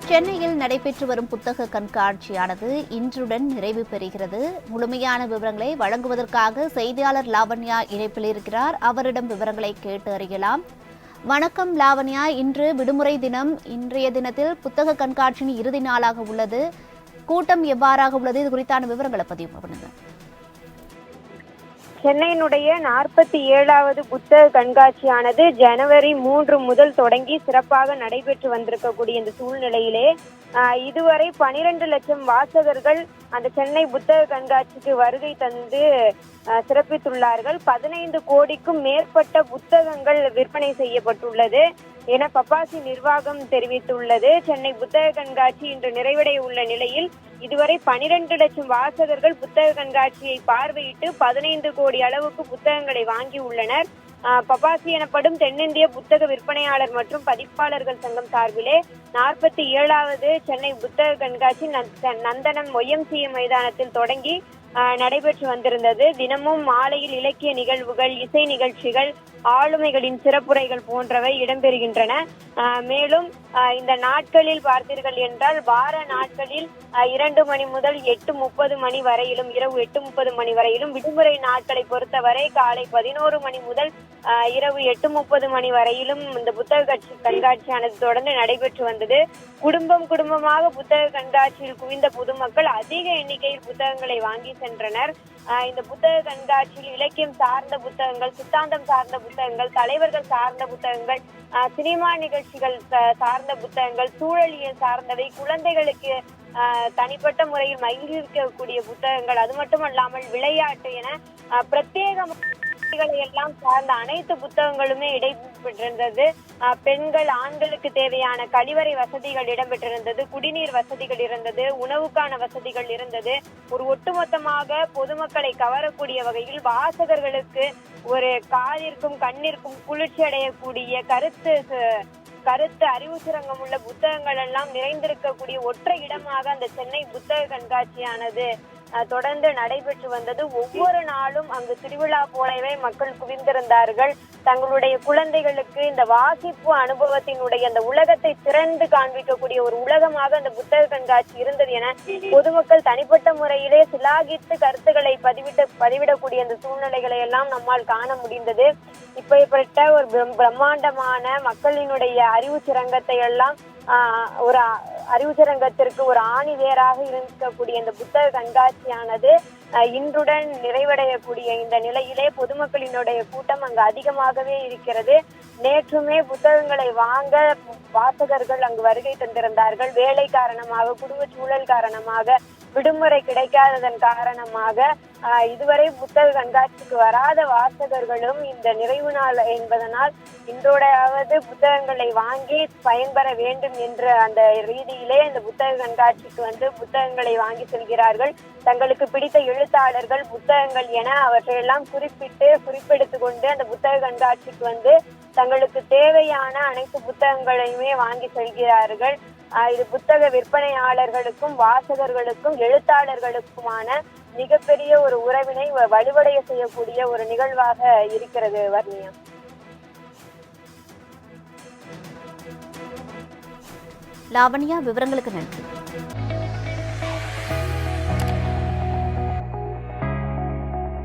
சென்னையில் நடைபெற்று வரும் புத்தக கண்காட்சியானது இன்றுடன் நிறைவு பெறுகிறது. முழுமையான விவரங்களை வழங்குவதற்காக செய்தியாளர் லாவண்யா இணைப்பில் இருக்கிறார். அவரிடம் விவரங்களை கேட்டு அறியலாம். வணக்கம் லாவண்யா, இன்று விடுமுறை தினம். இன்றைய தினத்தில் புத்தக கண்காட்சியின் இறுதி நாளாக உள்ளது. கூட்டம் எவ்வாறாக உள்ளது? இது குறித்தான விவரங்களை பதிவு பண்ணுங்க. சென்னையினுடைய 47வது புத்தக கண்காட்சியானது ஜனவரி 3 முதல் தொடங்கி சிறப்பாக நடைபெற்று வந்திருக்கக்கூடிய இந்த சூழ்நிலையிலே இதுவரை 12 லட்சம் வாசகர்கள் அந்த சென்னை புத்தக கண்காட்சிக்கு வருகை தந்து சிறப்பித்துள்ளார்கள். 15 கோடிக்கும் மேற்பட்ட புத்தகங்கள் விற்பனை செய்யப்பட்டுள்ளது என பப்பாசி நிர்வாகம் தெரிவித்துள்ளது. சென்னை புத்தக கண்காட்சி இன்று நிறைவடைய உள்ள நிலையில் இதுவரை 12 லட்சம் வாசகர்கள் புத்தக கண்காட்சியை பார்வையிட்டு 15 கோடி அளவுக்கு புத்தகங்களை வாங்கி உள்ளனர். பப்பாசி எனப்படும் தென்னிந்திய புத்தக விற்பனையாளர் மற்றும் பதிப்பாளர்கள் சங்கம் சார்பிலே 47வது சென்னை புத்தக கண்காட்சி நந்தனம் YMCA மைதானத்தில் தொடங்கி நடைபெற்று வந்திருந்தது. தினமும் மாலையில் இலக்கிய நிகழ்வுகள், இசை நிகழ்ச்சிகள், ஆளுமைகளின் சிறப்புரைகள் போன்றவை இடம்பெறுகின்றன. மேலும் இந்த நாட்களில் பார்த்தீர்கள் என்றால் வார நாட்களில் 2 மணி முதல் 8:30 மணி வரையிலும், இரவு 8:30 மணி வரையிலும், விடுமுறை நாட்களை பொறுத்தவரை காலை 11 மணி முதல் இரவு 8:30 மணி வரையிலும் இந்த புத்தக கண்காட்சியானது தொடர்ந்து நடைபெற்று வந்தது. குடும்பமாக புத்தக கண்காட்சியில் குவிந்த பொதுமக்கள் அதிக எண்ணிக்கையில் புத்தகங்களை வாங்கி சென்றனர். இந்த புத்தக கண்காட்சியில் இலக்கியம் சார்ந்த புத்தகங்கள், சித்தாந்தம் சார்ந்த புத்தகங்கள், தலைவர்கள் சார்ந்த புத்தகங்கள், சினிமா நிகழ்ச்சிகள் சார்ந்த புத்தகங்கள், சூழலியல் சார்ந்தவை, குழந்தைகளுக்கு தனிப்பட்ட முறையில் மகிழ்விக்கக்கூடிய புத்தகங்கள், அது மட்டுமல்லாமல் விளையாட்டு என பிரத்யேக எல்லாம் சார்ந்த அனைத்து புத்தகங்களுமே இடம்பெற்றிருந்தது. பெண்கள், ஆண்களுக்கு தேவையான கழிவறை வசதிகள் இடம்பெற்றிருந்தது, குடிநீர் வசதிகள் இருந்தது, உணவுக்கான வசதிகள் இருந்தது. ஒரு ஒட்டுமொத்தமாக பொதுமக்களை கவரக்கூடிய வகையில் வாசகர்களுக்கு ஒரு காதிற்கும் கண்ணிற்கும் குளிர்ச்சி அடையக்கூடிய கருத்து அறிவு சுரங்கம் உள்ள புத்தகங்கள் எல்லாம் நிறைந்திருக்கக்கூடிய ஒற்றை இடமாக அந்த சென்னை புத்தக கண்காட்சியானது தொடர்ந்து நடைபெற்று வந்தது. ஒவ்வொரு நாளும் அங்கு திருவிழா போலவே மக்கள் குவிந்திருந்தார்கள். தங்களுடைய குழந்தைகளுக்கு இந்த வாசிப்பு அனுபவத்தினுடைய அந்த உலகத்தை திறந்து காண்பிக்கக்கூடிய ஒரு உலகமாக அந்த புத்தக கண்காட்சி இருந்தது என பொதுமக்கள் தனிப்பட்ட முறையிலே சிலாகித்து கருத்துக்களை பதிவிடக்கூடிய அந்த சூழ்நிலைகளை எல்லாம் நம்மால் காண முடிந்தது. இப்படிப்பட்ட ஒரு பிரம்மாண்டமான மக்களினுடைய அறிவு சுரங்கத்தை எல்லாம் ஒரு அறிவு சுரங்கத்திற்கு ஒரு ஆணி வேராக இருக்கக்கூடிய இந்த புத்தக கண்காட்சியானது இன்றுடன் நிறைவடையக்கூடிய இந்த நிலையிலே பொதுமக்களினுடைய கூட்டம் அங்கு அதிகமாகவே இருக்கிறது. நேற்றுமே புத்தகங்களை வாங்க வாசகர்கள் அங்கு வருகை தந்திருந்தார்கள். வேலை காரணமாக, குடும்ப சூழல் காரணமாக, விடுமுறை கிடைக்காததன் காரணமாக இதுவரை புத்தக கண்காட்சிக்கு வராத வாசகர்களும் இந்த நிறைவு நாள் என்பதனால் இன்றோடையாவது புத்தகங்களை வாங்கி பயன்பெற வேண்டும் என்ற அந்த ரீதியிலே இந்த புத்தக கண்காட்சிக்கு வந்து புத்தகங்களை வாங்கி செல்கிறார்கள். தங்களுக்கு பிடித்த எழுத்தாளர்கள், புத்தகங்கள் என அவற்றையெல்லாம் குறிப்பெடுத்து கொண்டு அந்த புத்தக கண்காட்சிக்கு வந்து தங்களுக்கு தேவையான அனைத்து புத்தகங்களையுமே வாங்கி செல்கிறார்கள். இது புத்தக விற்பனையாளர்களுக்கும், வாசகர்களுக்கும், எழுத்தாளர்களுக்குமான மிகப்பெரிய ஒரு உறவினை வலுவடைய செய்யக்கூடிய ஒரு நிகழ்வாக இருக்கிறது. வர்ணியா, லாவண்யா, விவரங்களுக்கு நன்றி.